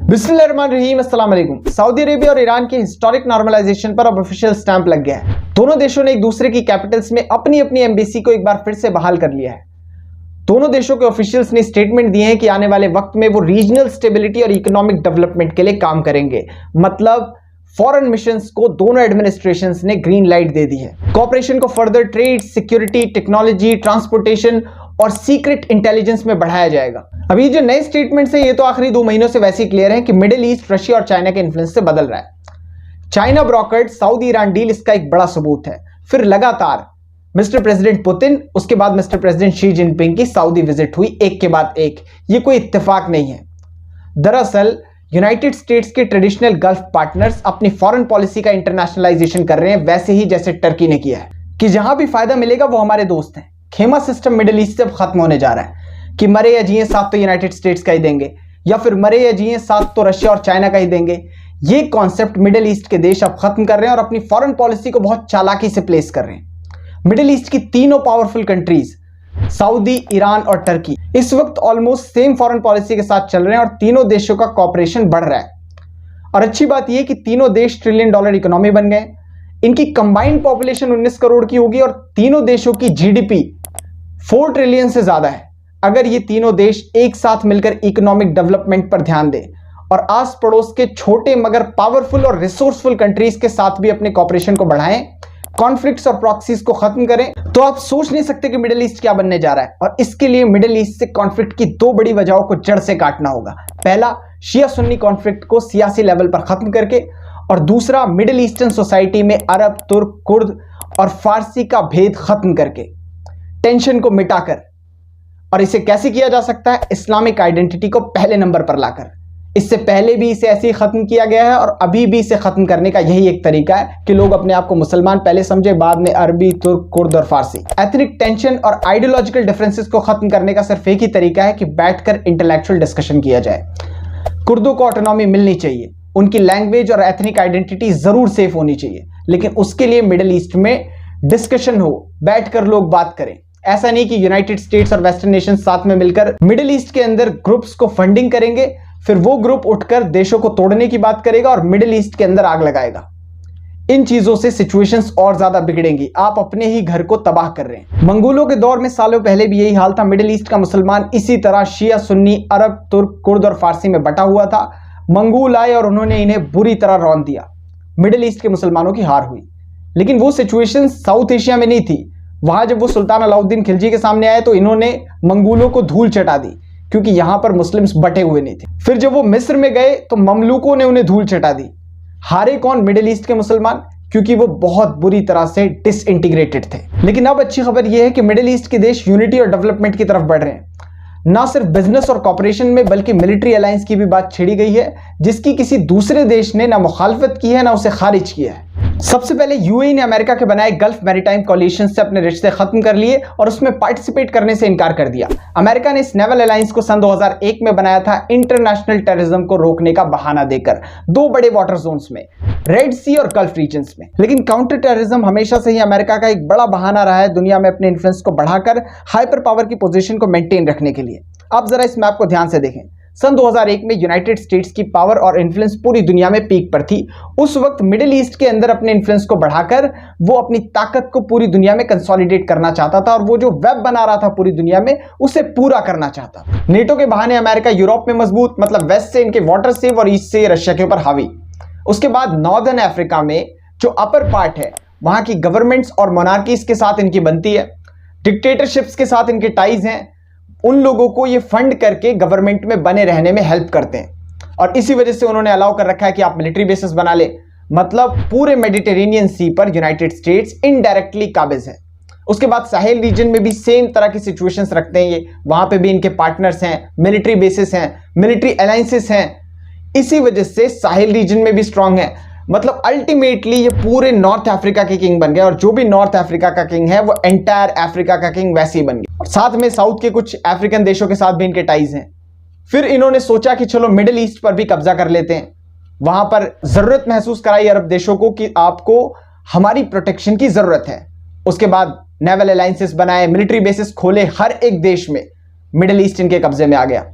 बिस्मिल्लाहिर्रहमानिर्रहीम, अस्सलाम वालेकुम। सऊदी अरेबिया और ईरान के हिस्टोरिक नॉर्मलाइजेशन पर अब ऑफिशियल स्टैंप लग गया है। दोनों देशों ने एक दूसरे की कैपिटल्स में अपनी अपनी एम्बेसी को एक बार फिर से बहाल कर लिया है। दोनों देशों के ऑफिशियल्स ने स्टेटमेंट दिए हैं कि आने वाले वक्त में वो रीजनल स्टेबिलिटी और इकोनॉमिक डेवलपमेंट के लिए काम करेंगे। मतलब फॉरेन मिशंस को दोनों एडमिनिस्ट्रेशंस ने ग्रीन लाइट दे दी है। कोऑपरेशन को further trade, security, technology, transportation और सीक्रेट इंटेलिजेंस में बढ़ाया जाएगा। अभी जो नए स्टेटमेंट्स हैं ये तो आखिरी 2 महीनों से वैसे ही क्लियर है कि मिडिल ईस्ट रशिया और चाइना के इन्फ्लुएंस से बदल रहा है। China brokered Saudi Iran deal इसका एक बड़ा सबूत है। फिर लगातार मिस्टर प्रेसिडेंट पुतिन, उसके बाद मिस्टर प्रेसिडेंट शी जिनपिंग की सऊदी विजिट हुई, एक के बाद एक। ये कोई इत्तेफाक नहीं है। दरअसल यूनाइटेड स्टेट्स के ट्रेडिशनल गल्फ पार्टनर्स अपनी फॉरेन पॉलिसी का इंटरनेशनलाइजेशन कर रहे हैं, वैसे ही जैसे टर्की ने किया है कि जहां भी फायदा मिलेगा वो हमारे दोस्त हैं। खेमा सिस्टम मिडिल ईस्ट से अब खत्म होने जा रहा है कि मरे या जिए साथ तो यूनाइटेड स्टेट्स का ही देंगे, या फिर मरे या जिए साथ तो रशिया और चाइना का ही देंगे। ये कॉन्सेप्ट मिडिल ईस्ट के देश अब खत्म कर रहे हैं और अपनी फॉरेन पॉलिसी को बहुत चालाकी से प्लेस कर रहे हैं। मिडिल ईस्ट की तीनों पावरफुल कंट्रीज सऊदी, ईरान और टर्की इस वक्त ऑलमोस्ट सेम फॉरेन पॉलिसी के साथ चल रहे हैं और तीनों देशों का कॉपरेशन बढ़ रहा है। और अच्छी बात यह कि तीनों देश $1 ट्रिलियन इकोनॉमी बन गए। इनकी कंबाइंड पॉपुलेशन 19 करोड़ की होगी और तीनों देशों की जीडीपी 4 ट्रिलियन से ज्यादा है। अगर ये तीनों देश एक साथ मिलकर इकोनॉमिक डेवलपमेंट पर ध्यान दें और आस पड़ोस के छोटे मगर पावरफुल और रिसोर्सफुल कंट्रीज के साथ भी अपने कॉपरेशन को बढ़ाएं, कॉन्फ्लिक्ट्स और प्रॉक्सीज को खत्म करें, तो आप सोच नहीं सकते कि मिडिल ईस्ट क्या बनने जा रहा है। और इसके लिए मिडिल ईस्ट से कॉन्फ्लिक्ट की 2 बड़ी वजहों को जड़ से काटना होगा। पहला, शिया सुन्नी कॉन्फ्लिक्ट को सियासी लेवल पर खत्म करके, और दूसरा, मिडिल ईस्टर्न सोसाइटी में अरब, तुर्क, कुर्द और फारसी का भेद खत्म करके, टेंशन को मिटाकर। और इसे कैसे किया जा सकता है? इस्लामिक आइडेंटिटी को पहले नंबर पर लाकर। इससे पहले भी इसे ऐसे ही खत्म किया गया है और अभी भी इसे खत्म करने का यही एक तरीका है कि लोग अपने आप को मुसलमान पहले समझे, बाद में अरबी, तुर्क, कुर्द और फारसी। एथनिक टेंशन और आइडियोलॉजिकल डिफरेंसेस को खत्म करने का सिर्फ एक ही तरीका है कि बैठकर इंटेलेक्चुअल डिस्कशन किया जाए। कुर्दों को ऑटोनॉमी मिलनी चाहिए, उनकी लैंग्वेज और एथनिक आइडेंटिटी जरूर सेफ होनी चाहिए, लेकिन उसके लिए मिडिल ईस्ट में डिस्कशन हो, बैठकर लोग बात करें। ऐसा नहीं कि यूनाइटेड स्टेट्स और वेस्टर्न नेशन साथ में मिलकर मिडिल ईस्ट के अंदर ग्रुप्स को फंडिंग करेंगे, फिर वो ग्रुप उठकर देशों को तोड़ने की बात करेगा और मिडिल ईस्ट के अंदर आग लगाएगा। इन चीजों से सिचुएशंस और ज्यादा बिगड़ेंगी। आप अपने ही घर को तबाह कर रहे हैं। मंगोलों के दौर में सालों पहले भी यही हाल था। मिडिल ईस्ट का मुसलमान इसी तरह शिया, सुन्नी, अरब, तुर्क, कुर्द और फारसी में बटा हुआ था। मंगोल आए और उन्होंने इन्हें बुरी तरह रौंद दिया। मिडिल ईस्ट के मुसलमानों की हार हुई। लेकिन वो सिचुएशन साउथ एशिया में नहीं थी। वहां जब वो सुल्तान अलाउद्दीन खिलजी के सामने आए तो इन्होंने मंगोलों को धूल चटा दी, क्योंकि यहां पर मुस्लिम्स बटे हुए नहीं थे। फिर जब वो मिस्र में गए तो ममलूकों ने उन्हें धूल चटा दी। हारे कौन? मिडिल ईस्ट के मुसलमान, क्योंकि वो बहुत बुरी तरह से डिसइंटीग्रेटेड थे। लेकिन अब अच्छी खबर यह है कि मिडिल ईस्ट के देश यूनिटी और डेवलपमेंट की तरफ बढ़ रहे हैं। ना सिर्फ बिजनेस और कॉपरेशन में, बल्कि मिलिट्री अलायंस की भी बात छिड़ी गई है, जिसकी किसी दूसरे देश ने ना मुखालफत की है ना उसे खारिज किया है। सबसे पहले यूएई ने अमेरिका के बनाए गल्फ मैरीटाइम कोलिशन से अपने रिश्ते खत्म कर लिए और उसमें पार्टिसिपेट करने से इनकार कर दिया। अमेरिका ने इस नेवल अलायंस को सन 2001 में बनाया था इंटरनेशनल टेररिज्म को रोकने का बहाना देकर, 2 बड़े वाटर जोन्स में, रेड सी और गल्फ रीजन्स में। लेकिन काउंटर टेररिज्म हमेशा से ही अमेरिका का एक बड़ा बहाना रहा है दुनिया में अपने इन्फ्लुएंस को बढ़ाकर हाइपर पावर की पोजीशन को मेंटेन रखने के लिए। आप जरा इस मैप को ध्यान से देखें। सन 2001 में यूनाइटेड स्टेट्स की पावर और इन्फ्लुएंस पूरी दुनिया में पीक पर थी। उस वक्त मिडिल ईस्ट के अंदर अपने इन्फ्लुएंस को बढ़ाकर वो अपनी ताकत को पूरी दुनिया में कंसोलिडेट करना चाहता था और वो जो वेब बना रहा था पूरी दुनिया में उसे पूरा करना चाहता था। नेटो के बहाने अमेरिका यूरोप में मजबूत, मतलब वेस्ट से इनके वाटर सेव और ईस्ट से रशिया के ऊपर हावी। उसके बाद नॉर्दर्न अफ्रीका में जो अपर पार्ट है वहां की गवर्नमेंट्स और मोनार्कीज के साथ इनकी बनती है, डिक्टेटरशिप्स के साथ इनके टाइज हैं। उन लोगों को ये फंड करके गवर्नमेंट में बने रहने में हेल्प करते हैं और इसी वजह से उन्होंने अलाउ कर रखा है कि आप मिलिट्री बेसिस बना ले। मतलब पूरे मेडिटेरेनियन सी पर यूनाइटेड स्टेट्स इनडायरेक्टली काबिज है। उसके बाद साहेल रीजन में भी सेम तरह की सिचुएशंस रखते हैं ये, वहां पे भी इनके पार्टनर्स हैं, मिलिट्री बेसिस हैं, मिलिट्री अलायंसेस हैं। इसी वजह से साहेल रीजन में भी स्ट्रांग है। मतलब अल्टीमेटली ये पूरे नॉर्थ अफ्रीका के किंग बन गए और जो भी नॉर्थ अफ्रीका का किंग है वो एंटायर अफ्रीका का किंग वैसे ही बन गया। और साथ में साउथ के कुछ अफ्रीकन देशों के साथ भी इनके टाइज हैं। फिर इन्होंने सोचा कि चलो मिडिल ईस्ट पर भी कब्जा कर लेते हैं। वहां पर जरूरत महसूस कराई अरब देशों को कि आपको हमारी प्रोटेक्शन की जरूरत है। उसके बाद नेवल अलायंसेस बनाए, मिलिट्री बेसिस खोले, हर एक देश में मिडिल ईस्ट इनके कब्जे में आ गया।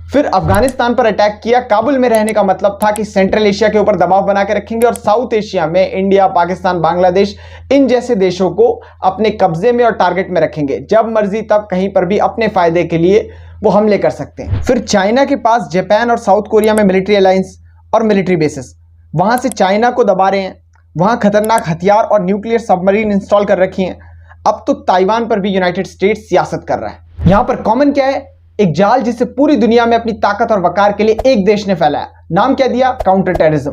फिर अफगानिस्तान पर अटैक किया। काबुल में रहने का मतलब था कि सेंट्रल एशिया के ऊपर दबाव बना के रखेंगे और साउथ एशिया में इंडिया, पाकिस्तान, बांग्लादेश इन जैसे देशों को अपने कब्जे में और टारगेट में रखेंगे। जब मर्जी तब कहीं पर भी अपने फायदे के लिए वो हमले कर सकते हैं। फिर चाइना के पास जापान और साउथ कोरिया में मिलिट्री अलायंस और मिलिट्री बेसिस, वहां से चाइना को दबा रहे हैं, वहां खतरनाक हथियार और न्यूक्लियर सबमरीन इंस्टॉल कर रखी हैं। अब तो ताइवान पर भी यूनाइटेड स्टेट्स सियासत कर रहा है। यहां पर कॉमन क्या है? एक जाल जिसे पूरी दुनिया में अपनी ताकत और वकार के लिए एक देश ने फैलाया। नाम क्या दिया? Counter terrorism,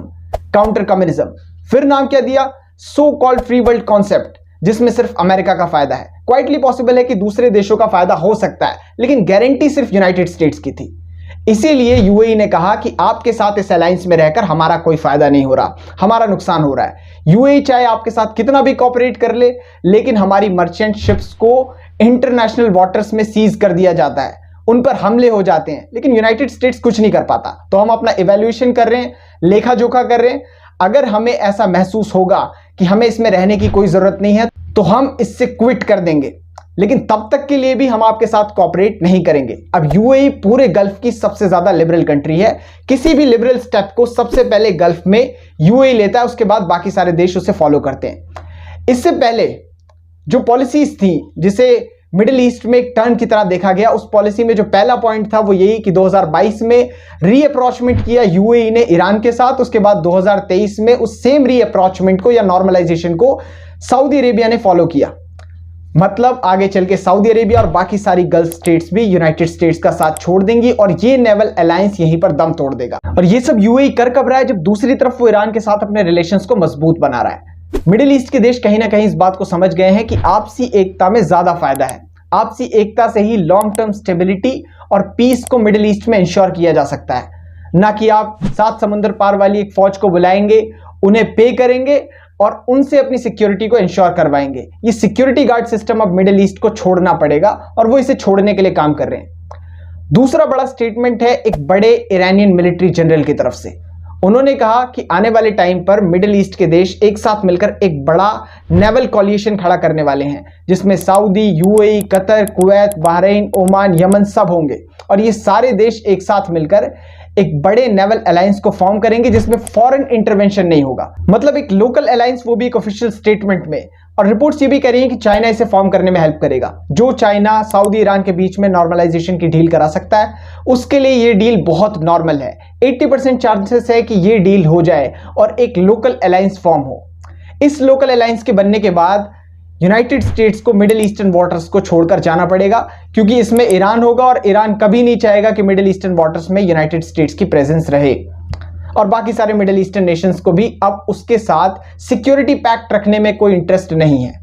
counter communism. फिर नाम क्या दिया? So called free world concept, जिसमें सिर्फ अमेरिका का फायदा है। क्वाइटली पॉसिबल है कि दूसरे देशों का फायदा हो सकता है, लेकिन गारंटी सिर्फ यूनाइटेड स्टेट्स की थी। इसीलिए यूएई ने कहा कि आपके साथ इस अलायंस में रहकर हमारा कोई फायदा नहीं हो रहा, हमारा नुकसान हो रहा है। यूएई चाहे आपके साथ कितना भी कोऑपरेट कर ले, लेकिन हमारी मर्चेंट शिप्स को इंटरनेशनल वाटर्स में सीज कर दिया जाता है, उन पर हमले हो जाते हैं, लेकिन यूनाइटेड स्टेट्स कुछ नहीं कर पाता। तो हम अपना इवैल्यूएशन कर रहे हैं, लेखा जोखा कर रहे हैं। अगर हमें ऐसा महसूस होगा कि हमें इसमें रहने की कोई जरूरत नहीं है, तो हम इससे क्विट कर देंगे, लेकिन तब तक के लिए भी हम आपके साथ कोऑपरेट नहीं करेंगे। अब यूएई पूरे गल्फ की सबसे ज्यादा लिबरल कंट्री है। किसी भी लिबरल स्टेप को सबसे पहले गल्फ में यूएई लेता है, उसके बाद बाकी सारे देश उसे फॉलो करते हैं। इससे पहले जो पॉलिसीज थी, जिसे मिडिल ईस्ट में एक टर्न की तरह देखा गया, उस पॉलिसी में जो पहला पॉइंट था वो यही कि 2022 में रीअप्रोचमेंट किया यूएई ने ईरान के साथ। उसके बाद 2023 में उस सेम रीअप्रोचमेंट को या नॉर्मलाइजेशन को सऊदी अरेबिया ने फॉलो किया। मतलब आगे चल के सऊदी अरेबिया और बाकी सारी गल्फ स्टेट्स भी यूनाइटेड स्टेट्स का साथ छोड़ देंगी और ये नेवल अलायंस यहीं पर दम तोड़ देगा। और ये सब यूएई कर कब रहा है? जब दूसरी तरफ वो ईरान के साथ अपने रिलेशंस को मजबूत बना रहा है। मिडिल ईस्ट के देश कहीं ना कहीं इस बात को समझ गए हैं कि आपसी एकता में ज्यादा फायदा है। आपसी एकता से ही लॉन्ग टर्म स्टेबिलिटी और पीस को मिडिल ईस्ट में इंश्योर किया जा सकता है, ना कि आप 7 समुद्र पार वाली एक फौज को बुलाएंगे, उन्हें पे करेंगे और उनसे अपनी सिक्योरिटी को इंश्योर करवाएंगे। ये सिक्योरिटी गार्ड सिस्टम अब मिडिल ईस्ट को छोड़ना पड़ेगा और वो इसे छोड़ने के लिए काम कर रहे हैं। दूसरा बड़ा स्टेटमेंट है एक बड़े ईरानियन मिलिट्री जनरल की तरफ से। उन्होंने कहा कि आने वाले टाइम पर मिडिल ईस्ट के देश एक साथ मिलकर एक बड़ा नेवल कॉलिशन खड़ा करने वाले हैं, जिसमें Saudi, UAE, Qatar, Kuwait, Bahrain, Oman, Yemen सब होंगे। और ये सारे देश एक साथ मिलकर एक बड़े नेवल अलायंस को फॉर्म करेंगे, जिसमें फॉरेन इंटरवेंशन नहीं होगा। मतलब एक लोकल अलायंस, वो भी एक ऑफिशियल स्टेटमेंट में। और रिपोर्ट्स ये भी कह रही हैं कि चाइना इसे फॉर्म करने में हेल्प करेगा। जो चाइना सऊदी ईरान के बीच में नॉर्मलाइजेशन की डील करा सकता है, उसके लिए ये डील बहुत नॉर्मल है। 80% चांसेस है कि ये डील हो जाए और एक लोकल अलायंस फॉर्म हो। इस लोकल अलायंस के बनने के बाद यूनाइटेड स्टेट्स को मिडिल ईस्टर्न वाटर्स को छोड़कर जाना पड़ेगा, क्योंकि इसमें ईरान होगा और ईरान कभी नहीं चाहेगा कि मिडिल ईस्टर्न वाटर्स में यूनाइटेड स्टेट्स की प्रेजेंस रहे। और बाकी सारे मिडिल ईस्टर्न नेशंस को भी अब उसके साथ सिक्योरिटी पैक्ट रखने में कोई इंटरेस्ट नहीं है।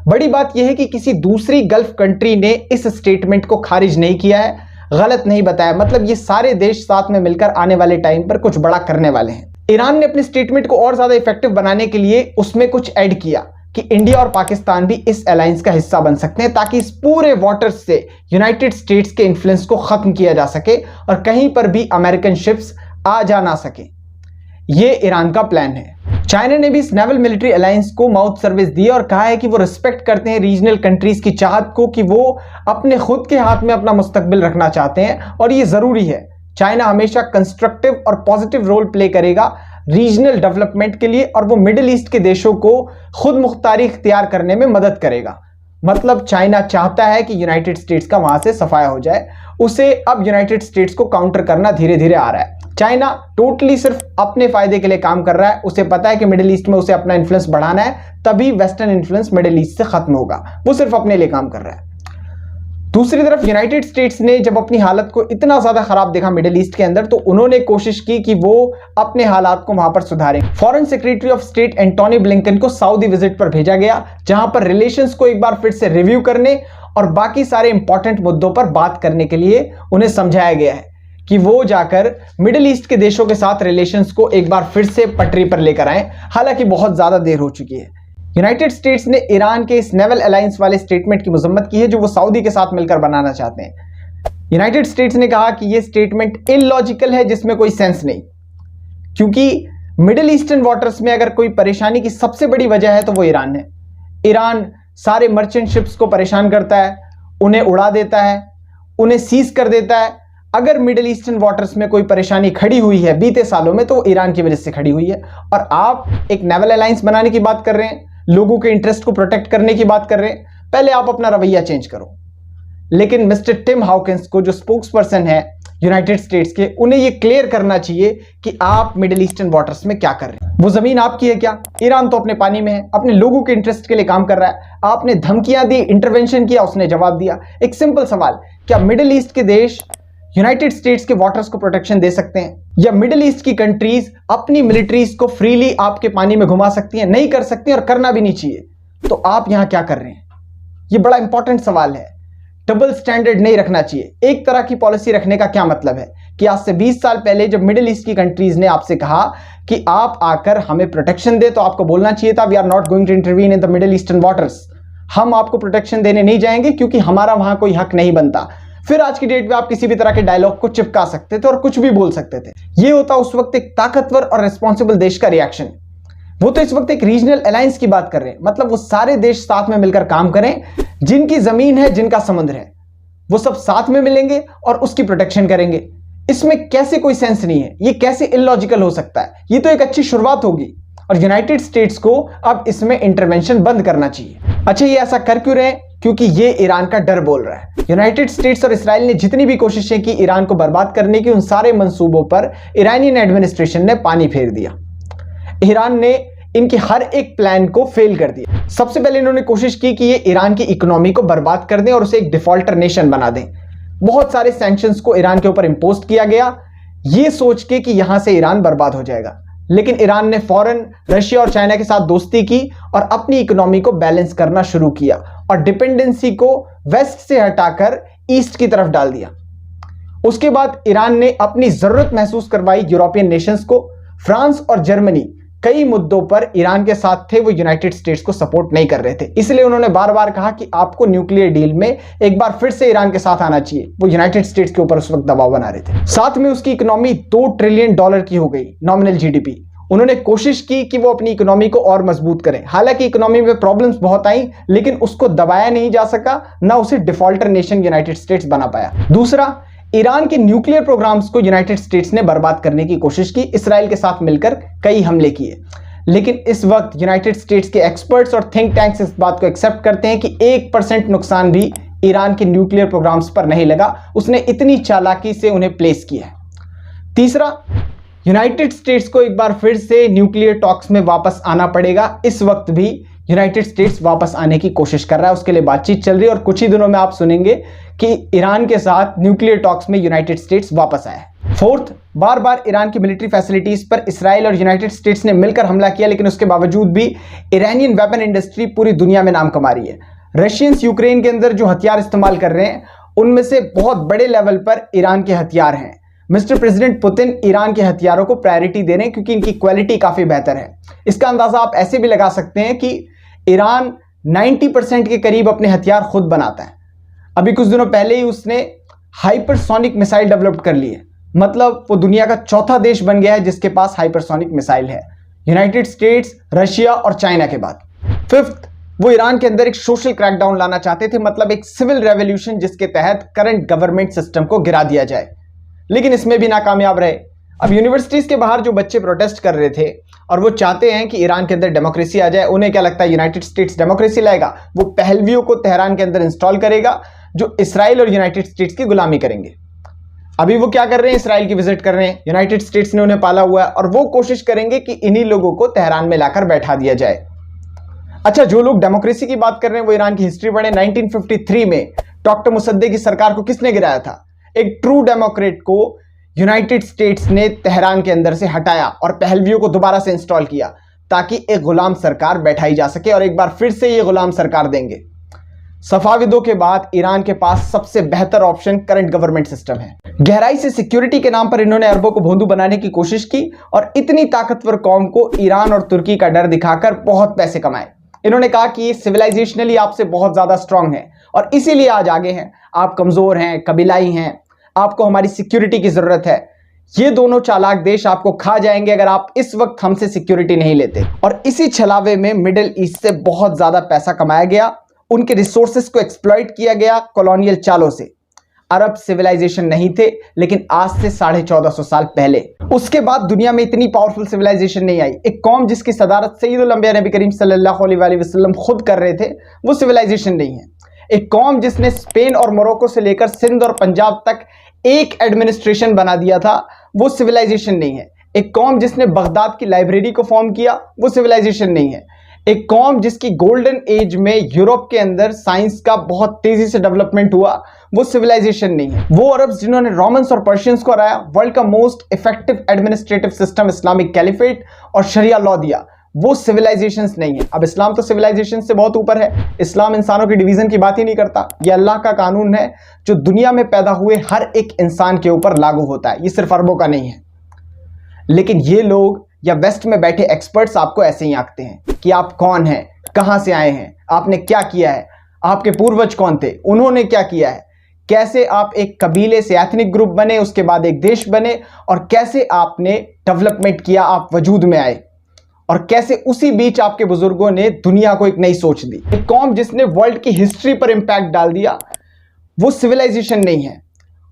बड़ी बात यह है कि किसी दूसरी गल्फ कंट्री ने इस स्टेटमेंट को खारिज नहीं किया है, गलत नहीं बताया। मतलब ये सारे देश साथ में मिलकर आने वाले टाइम पर कुछ बड़ा करने वाले हैं। ईरान ने अपने स्टेटमेंट को और ज्यादा इफेक्टिव बनाने के लिए उसमें कुछ ऐड किया कि इंडिया और पाकिस्तान भी इस अलायंस का हिस्सा बन सकते हैं, ताकि इस पूरे वाटर्स से यूनाइटेड स्टेट्स के इन्फ्लुएंस को खत्म किया जा सके और कहीं पर भी अमेरिकन शिप्स आ जा ना सके। ये ईरान का प्लान है। चाइना ने भी इस नेवल मिलिट्री अलायंस को माउथ सर्विस दी और कहा है कि वो रिस्पेक्ट करते हैं रीजनल कंट्रीज की चाहत को, कि वो अपने खुद के हाथ में अपना मुस्तकबिल रखना चाहते हैं और ये जरूरी है। चाइना हमेशा कंस्ट्रक्टिव और पॉजिटिव रोल प्ले करेगा रीजनल डेवलपमेंट के लिए, और वो मिडिल ईस्ट के देशों को खुद मुख्तारी इख्तियार करने में मदद करेगा। मतलब चाइना चाहता है कि यूनाइटेड स्टेट्स का वहां से सफाया हो जाए। उसे अब यूनाइटेड स्टेट्स को काउंटर करना धीरे धीरे आ रहा है। चाइना टोटली सिर्फ अपने फायदे के लिए काम कर रहा है। उसे पता है कि मिडिल ईस्ट में उसे अपना इन्फ्लुएंस बढ़ाना है, तभी वेस्टर्न इन्फ्लुएंस मिडिल ईस्ट से खत्म होगा। वो सिर्फ अपने लिए काम कर रहा है। दूसरी तरफ यूनाइटेड स्टेट्स ने जब अपनी हालत को इतना ज्यादा खराब देखा मिडिल ईस्ट के अंदर, तो उन्होंने कोशिश की कि वो अपने हालात को वहां पर सुधारें। Foreign secretary of state Antony Blinken को सऊदी विजिट पर भेजा गया, जहां पर रिलेशंस को एक बार फिर से रिव्यू करने और बाकी सारे इंपॉर्टेंट मुद्दों पर बात करने के लिए उन्हें समझाया गया है कि वो जाकर मिडिल ईस्ट के देशों के साथ रिलेशंस को एक बार फिर से पटरी पर लेकर आए। हालांकि बहुत ज्यादा देर हो चुकी है। यूनाइटेड स्टेट्स ने ईरान के इस नेवल अलायंस वाले स्टेटमेंट की मजम्मत की है, जो वो सऊदी के साथ मिलकर बनाना चाहते हैं। यूनाइटेड स्टेट्स ने कहा कि यह स्टेटमेंट इलॉजिकल है, जिसमें कोई सेंस नहीं, क्योंकि मिडिल ईस्टर्न वाटर्स में अगर कोई परेशानी की सबसे बड़ी वजह है तो वो ईरान है। ईरान सारे मर्चेंट शिप्स को परेशान करता है, उन्हें उड़ा देता है, उन्हें सीज कर देता है। अगर मिडिल ईस्टर्न वाटर्स में कोई परेशानी खड़ी हुई है बीते सालों में, तो ईरान की वजह से खड़ी हुई है। और आप एक नेवल अलायंस बनाने की बात कर रहे हैं, लोगों के इंटरेस्ट को प्रोटेक्ट करने की बात कर रहे हैं। पहले आप अपना रवैया चेंज करो। लेकिन मिस्टर टिम हाउकिंस को, जो स्पोक्स पर्सन है यूनाइटेड स्टेट्स के, उन्हें यह क्लियर करना चाहिए कि आप मिडिल ईस्टर्न वाटर्स में क्या कर रहे हैं। वो जमीन आपकी है क्या? ईरान तो अपने पानी में है, अपने लोगों के इंटरेस्ट के लिए काम कर रहा है। आपने धमकियां दी, इंटरवेंशन किया, उसने जवाब दिया। एक सिंपल सवाल, क्या मिडिल ईस्ट के देश यूनाइटेड स्टेट्स के वाटर्स को प्रोटेक्शन दे सकते हैं? या मिडिल ईस्ट की कंट्रीज अपनी मिलिट्रीज को फ्रीली आपके पानी में घुमा सकती हैं? नहीं कर सकती और करना भी नहीं चाहिए। तो आप यहां क्या कर रहे हैं? यह बड़ा इंपॉर्टेंट सवाल है। डबल स्टैंडर्ड नहीं रखना चाहिए। एक तरह की पॉलिसी रखने का क्या मतलब है कि आज से 20 साल पहले जब मिडिल ईस्ट की कंट्रीज ने आपसे कहा कि आप आकर हमें प्रोटेक्शन दे, तो आपको बोलना चाहिए था, we are not going to intervene in the middle eastern waters. हम आपको प्रोटेक्शन देने नहीं जाएंगे क्योंकि हमारा वहां कोई हक नहीं बनता। फिर आज की डेट में आप किसी भी तरह के डायलॉग को चिपका सकते थे और कुछ भी बोल सकते थे। यह होता उस वक्त एक ताकतवर और रिस्पॉन्सिबल देश का रिएक्शन। वो तो इस वक्त एक रीजनल अलायंस की बात कर रहे हैं, मतलब वो सारे देश साथ में मिलकर काम करें, जिनकी जमीन है, जिनका समुद्र है, वो सब साथ में मिलेंगे और उसकी प्रोटेक्शन करेंगे। इसमें कैसे कोई सेंस नहीं है? ये कैसे इलॉजिकल हो सकता है? ये तो एक अच्छी शुरुआत होगी और यूनाइटेड स्टेट्स को अब इसमें इंटरवेंशन बंद करना चाहिए। अच्छा, ये ऐसा कर क्यों रहे हैं? क्योंकि ये ईरान का डर बोल रहा है। यूनाइटेड स्टेट्स और इसराइल ने जितनी भी कोशिशें की ईरान को बर्बाद करने की, उन सारे मंसूबों पर ईरानियन एडमिनिस्ट्रेशन ने पानी फेर दिया। ईरान ने इनके हर एक प्लान को फेल कर दिया। सबसे पहले इन्होंने कोशिश की कि ये ईरान की इकोनॉमी को बर्बाद कर दें और उसे एक डिफॉल्टर नेशन बना दें। बहुत सारे सैंक्शंस को ईरान के ऊपर इंपोज किया गया, ये सोच के कि यहां से ईरान बर्बाद हो जाएगा। लेकिन ईरान ने फौरन रशिया और चाइना के साथ दोस्ती की और अपनी इकोनॉमी को बैलेंस करना शुरू किया और डिपेंडेंसी को वेस्ट से हटाकर ईस्ट की तरफ डाल दिया। उसके बाद ईरान ने अपनी जरूरत महसूस करवाई यूरोपियन नेशंस को। फ्रांस और जर्मनी कई मुद्दों पर ईरान के साथ थे, वो यूनाइटेड स्टेट्स को सपोर्ट नहीं कर रहे थे। इसलिए उन्होंने बार बार कहा कि आपको न्यूक्लियर डील में एक बार फिर से ईरान के साथ आना चाहिए। वो यूनाइटेड स्टेट्स के ऊपर उस वक्त दबाव बना रहे थे। साथ में उसकी इकोनॉमी $2 ट्रिलियन की हो गई, नॉमिनल जीडीपी। उन्होंने कोशिश की कि वो अपनी इकोनॉमी को और मजबूत करें। हालांकि इकोनॉमी में प्रॉब्लम्स बहुत आई, लेकिन उसको दबाया नहीं जा सका, ना उसे डिफॉल्टर नेशन यूनाइटेड स्टेट्स बना पाया। दूसरा, ईरान के न्यूक्लियर प्रोग्राम्स को यूनाइटेड स्टेट्स ने बर्बाद करने की कोशिश की। इसराइल के साथ मिलकर कई हमले किए, लेकिन इस वक्त यूनाइटेड स्टेट्स के एक्सपर्ट्स और थिंक टैंक्स इस बात को एक्सेप्ट करते हैं कि 1% नुकसान भी ईरान के न्यूक्लियर प्रोग्राम्स पर नहीं लगा। उसने इतनी चालाकी से उन्हें प्लेस किया है। तीसरा, यूनाइटेड स्टेट्स को एक बार फिर से न्यूक्लियर टॉक्स में वापस आना पड़ेगा। इस वक्त भी यूनाइटेड स्टेट्स वापस आने की कोशिश कर रहा है, उसके लिए बातचीत चल रही है और कुछ ही दिनों में आप सुनेंगे कि ईरान के साथ न्यूक्लियर टॉक्स में यूनाइटेड स्टेट्स वापस आया है। फोर्थ, बार बार ईरान की मिलिट्री फैसिलिटीज पर इसराइल और यूनाइटेड स्टेट्स ने मिलकर हमला किया, लेकिन उसके बावजूद भी ईरानियन वेपन इंडस्ट्री पूरी दुनिया में नाम कमा रही है। रशियंस यूक्रेन के अंदर जो हथियार इस्तेमाल कर रहे हैं, उनमें से बहुत बड़े लेवल पर ईरान के हथियार हैं। मिस्टर प्रेसिडेंट पुतिन ईरान के हथियारों को प्रायोरिटी दे रहे हैं क्योंकि इनकी क्वालिटी काफी बेहतर है। इसका अंदाजा आप ऐसे भी लगा सकते हैं कि ईरान 90% के करीब अपने हथियार खुद बनाता है। अभी कुछ दिनों पहले ही उसने हाइपरसोनिक मिसाइल डेवलप कर ली है, मतलब वो दुनिया का चौथा देश बन गया है जिसके पास हाइपरसोनिक मिसाइल है, यूनाइटेड स्टेट्स, रशिया और चाइना के बाद। फिफ्थ, वो ईरान के अंदर एक सोशल क्रैकडाउन लाना चाहते थे, मतलब एक सिविल रेवोल्यूशन जिसके तहत करंट गवर्नमेंट सिस्टम को गिरा दिया जाए, लेकिन इसमें भी नाकामयाब रहे। अब यूनिवर्सिटीज के बाहर जो बच्चे प्रोटेस्ट कर रहे थे और वो चाहते हैं कि ईरान के अंदर डेमोक्रेसी आ जाए, उन्हें क्या लगता है यूनाइटेड स्टेट्स डेमोक्रेसी लाएगा? वो पहलवियों को तेहरान के अंदर इंस्टॉल करेगा जो इसराइल और यूनाइटेड स्टेट्स की गुलामी करेंगे। अभी वो क्या कर रहे हैं? इसराइल की विजिट कर रहे हैं। यूनाइटेड स्टेट्स ने उन्हें पाला हुआ है और वो कोशिश करेंगे कि इन्हीं लोगों को तेहरान में लाकर बैठा दिया जाए। अच्छा, जो लोग डेमोक्रेसी की बात कर रहे हैं वो ईरान की हिस्ट्री पढ़े। 1953 में डॉक्टर मुसद्दे की सरकार को किसने गिराया था? एक ट्रू डेमोक्रेट को यूनाइटेड स्टेट्स ने तेहरान के अंदर से हटाया और पहलवियों को दोबारा से इंस्टॉल किया ताकि एक गुलाम सरकार बैठाई जा सके, और एक बार फिर से ये गुलाम सरकार देंगे। सफाविदों के बाद ईरान के पास सबसे बेहतर ऑप्शन करंट गवर्नमेंट सिस्टम है। गहराई से सिक्योरिटी के नाम पर इन्होंने अरबों को भोंदू बनाने की कोशिश की और इतनी ताकतवर कौम को ईरान और तुर्की का डर दिखाकर बहुत पैसे कमाए। इन्होंने कहा कि ये सिविलाइजेशनली आपसे बहुत ज्यादा स्ट्रांग है और इसीलिए आज आगे हैं, आप कमजोर हैं, कबीलाई हैं, आपको हमारी सिक्योरिटी की जरूरत है। ये दोनों चालाक देश आपको खा जाएंगे अगर आप इस वक्त हमसे सिक्योरिटी नहीं लेते। और इसी छलावे में मिडिल ईस्ट से बहुत ज्यादा पैसा कमाया गया, उनके रिसोर्सेस को एक्सप्लॉइट किया गया कॉलोनियल चालों से। अरब सिविलाइजेशन नहीं थे, लेकिन आज से 1450 साल पहले। उसके बाद दुनिया में इतनी पावरफुल सिविलाइजेशन नहीं आई। एक कौम जिसकी सदारत सैयदुल अंबिया नबी करीम सल्लल्लाहु अलैहि वसल्लम खुद कर रहे थे, वो सिविलाइजेशन नहीं है। एक कौम जिसने स्पेन और मोरक्को से लेकर सिंध और पंजाब तक एक एडमिनिस्ट्रेशन बना दिया था, वो सिविलाइजेशन नहीं है। एक कौम जिसने बगदाद की लाइब्रेरी को फॉर्म किया, वो सिविलाइजेशन नहीं है। एक कौम जिसकी गोल्डन एज में यूरोप के अंदर साइंस का बहुत तेजी से डेवलपमेंट हुआ, वो सिविलाइजेशन नहीं है। वो अरब्स जिन्होंने रोमन्स और पर्शियंस को हराया, वर्ल्ड का most effective administrative system Islamic caliphate और शरिया लॉ दिया, वो सिविलाइजेशंस नहीं है। अब इस्लाम तो सिविलाइजेशन से बहुत ऊपर है। इस्लाम इंसानों की डिवीजन की बात ही नहीं करता। यह अल्लाह का कानून है जो दुनिया में पैदा हुए हर एक इंसान के ऊपर लागू होता है। ये सिर्फ अरबों का नहीं है। लेकिन ये लोग या वेस्ट में बैठे एक्सपर्ट्स आपको ऐसे ही आंकते हैं कि आप कौन हैं, कहां से आए हैं, आपने क्या किया है, आपके पूर्वज कौन थे, उन्होंने क्या किया है, कैसे आप एक कबीले से एथनिक ग्रुप बने, उसके बाद एक देश बने, और कैसे आपने डेवलपमेंट किया, आप वजूद में आए, और कैसे उसी बीच आपके बुजुर्गों ने दुनिया को एक नई सोच दी। एक कौम जिसने वर्ल्ड की हिस्ट्री पर इंपैक्ट डाल दिया, वो सिविलाइजेशन नहीं है।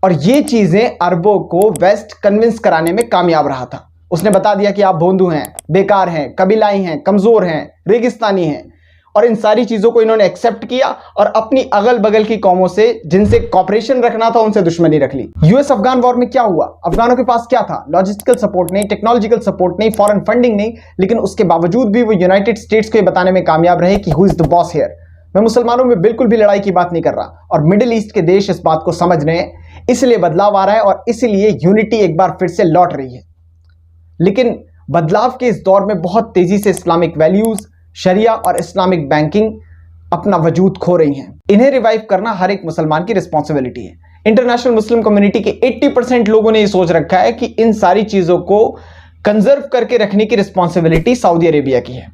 और ये चीजें अरबों को वेस्ट कन्विंस कराने में कामयाब रहा था। उसने बता दिया कि आप भोंदू हैं, बेकार हैं, कबीलाई हैं, कमजोर हैं, रेगिस्तानी हैं, और इन सारी चीजों को इन्होंने एक्सेप्ट किया और अपनी अगल बगल की कौमों से जिनसे कॉपरेशन रखना था उनसे दुश्मनी रख ली। यूएस अफगान वॉर में क्या हुआ? अफगानों के पास क्या था? लॉजिस्टिकल सपोर्ट नहीं, टेक्नोलॉजिकल सपोर्ट नहीं, फॉरेन फंडिंग नहीं, लेकिन उसके बावजूद भी वो यूनाइटेड स्टेट्स को ये बताने में कामयाब रहे कि who is the boss here. मैं मुसलमानों में बिल्कुल भी लड़ाई की बात नहीं कर रहा, और मिडिल ईस्ट के देश इस बात को समझ रहे हैं, इसलिए बदलाव आ रहा है और इसलिए यूनिटी एक बार फिर से लौट रही है। लेकिन बदलाव के इस दौर में बहुत तेजी से इस्लामिक वैल्यूज, शरिया और इस्लामिक बैंकिंग अपना वजूद खो रही हैं। इन्हें रिवाइव करना हर एक मुसलमान की रिस्पॉन्सिबिलिटी है। इंटरनेशनल मुस्लिम कम्युनिटी के 80% लोगों ने यह सोच रखा है कि इन सारी चीजों को कंजर्व करके रखने की रिस्पॉन्सिबिलिटी सऊदी अरेबिया की है।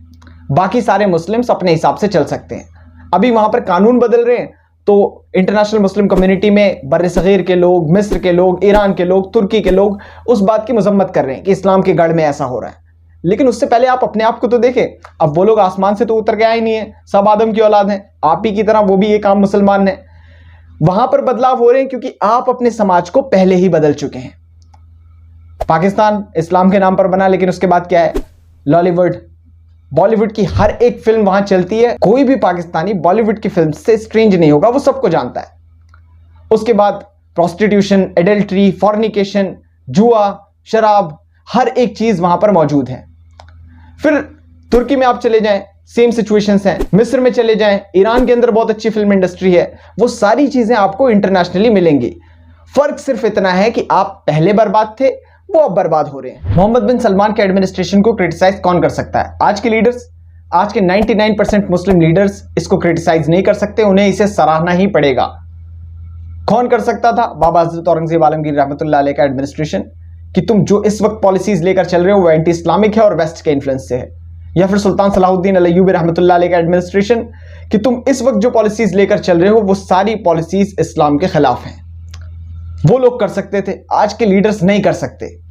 बाकी सारे मुस्लिम्स अपने हिसाब से चल सकते हैं। अभी वहां पर कानून बदल रहे हैं, तो इंटरनेशनल मुस्लिम कम्युनिटी में बर्र-ए-सगीर के लोग, मिस्र के लोग, ईरान के लोग, तुर्की के लोग उस बात की मजम्मत कर रहे हैं कि इस्लाम के गढ़ में ऐसा हो रहा है। लेकिन उससे पहले आप अपने आप को तो देखें। अब वो लोग आसमान से तो उतर के आए नहीं है, सब आदम की औलाद हैं, आप ही की तरह वो भी एक आम मुसलमान है। वहां पर बदलाव हो रहे हैं क्योंकि आप अपने समाज को पहले ही बदल चुके हैं। पाकिस्तान इस्लाम के नाम पर बना, लेकिन उसके बाद क्या है? लॉलीवुड, बॉलीवुड की हर एक फिल्म वहां चलती है। कोई भी पाकिस्तानी बॉलीवुड की फिल्म से स्ट्रेंज नहीं होगा, वो सबको जानता है। उसके बाद प्रोस्टिट्यूशन, एडल्ट्री, फॉर्निकेशन, जुआ, शराब, हर एक चीज वहां पर मौजूद है। फिर तुर्की में आप चले जाएं, सेम सिचुएशंस हैं। मिस्र में चले जाएं, ईरान के अंदर बहुत अच्छी फिल्म इंडस्ट्री है। वो सारी चीजें आपको इंटरनेशनली मिलेंगी। फर्क सिर्फ इतना है कि आप पहले बर्बाद थे, वो अब बर्बाद हो रहे हैं। मोहम्मद बिन सलमान के एडमिनिस्ट्रेशन को क्रिटिसाइज कौन कर सकता है? आज के लीडर्स, आज के 99% मुस्लिम लीडर्स इसको क्रिटिसाइज नहीं कर सकते, उन्हें इसे सराहना ही पड़ेगा। कौन कर सकता था? बाबा हजरत औरंगजेब आलमगीर रहमतुल्लाह अलैह का एडमिनिस्ट्रेशन, कि तुम जो इस वक्त पॉलिसीज लेकर चल रहे हो वो एंटी इस्लामिक है और वेस्ट के इन्फ्लुएंस से है। या फिर सुल्तान सलाहुद्दीन अय्यूबी रहमतुल्लाह अलैह का एडमिनिस्ट्रेशन, कि तुम इस वक्त जो पॉलिसीज लेकर चल रहे हो वो सारी पॉलिसीज इस्लाम के खिलाफ हैं। वो लोग कर सकते थे, आज के लीडर्स नहीं कर सकते।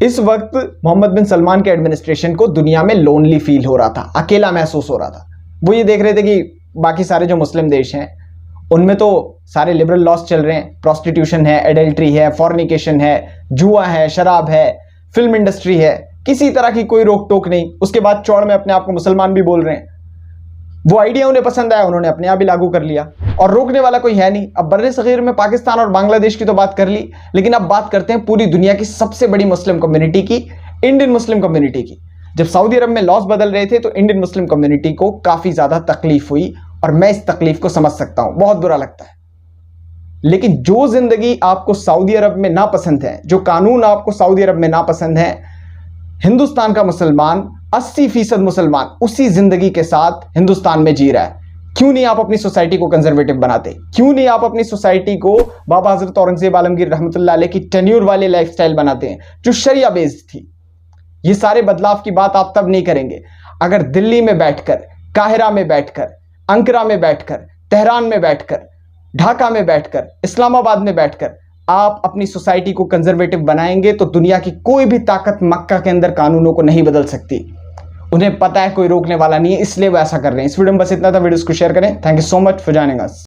इस वक्त मोहम्मद बिन सलमान के एडमिनिस्ट्रेशन को दुनिया में लोनली फील हो रहा था, अकेला महसूस हो रहा था। वो ये देख रहे थे कि बाकी सारे जो मुस्लिम देश हैं उनमें तो सारे लिबरल लॉस चल रहे हैं, प्रोस्टिट्यूशन है, एडल्ट्री है, फॉर्निकेशन है, जुआ है, शराब है, फिल्म इंडस्ट्री है, किसी तरह की कोई रोक टोक नहीं। उसके बाद चौड़ में अपने आप को मुसलमान भी बोल रहे हैं। वो आइडिया उन्हें पसंद आया, उन्होंने अपने आप ही लागू कर लिया और रोकने वाला कोई है नहीं। अब बर्रे सगीर में पाकिस्तान और बांग्लादेश की तो बात कर ली, लेकिन अब बात करते हैं पूरी दुनिया की सबसे बड़ी मुस्लिम कम्युनिटी की, इंडियन मुस्लिम कम्युनिटी की। जब सऊदी अरब में लॉस बदल रहे थे तो इंडियन मुस्लिम कम्युनिटी को काफी ज्यादा तकलीफ हुई और मैं इस तकलीफ को समझ सकता हूं, बहुत बुरा लगता है। लेकिन जो जिंदगी आपको सऊदी अरब में ना पसंद है, जो कानून आपको सऊदी अरब में ना पसंद है, हिंदुस्तान का मुसलमान 80% मुसलमान उसी जिंदगी के साथ हिंदुस्तान में जी रहा है। क्यों नहीं आप अपनी सोसाइटी को कंजर्वेटिव बनाते? क्यों नहीं आप अपनी सोसाइटी को बाबा हजरत औरंगजेब आलमगीर रहमतुल्लाह अलैह की टेन्योर वाले लाइफस्टाइल बनाते हैं जो शरिया बेस्ड थी? ये सारे बदलाव की बात आप तब नहीं करेंगे अगर दिल्ली में बैठकर, काहिरा में बैठकर, अंकरा में बैठकर, तेहरान में बैठकर, ढाका में बैठकर, इस्लामाबाद में बैठकर आप अपनी सोसाइटी को कंजर्वेटिव बनाएंगे तो दुनिया की कोई भी ताकत मक्का के अंदर कानूनों को नहीं बदल सकती। उन्हें पता है कोई रोकने वाला नहीं है, इसलिए वो ऐसा कर रहे हैं। इस वीडियो में बस इतना था। वीडियो को शेयर करें। Thank you so much for joining us.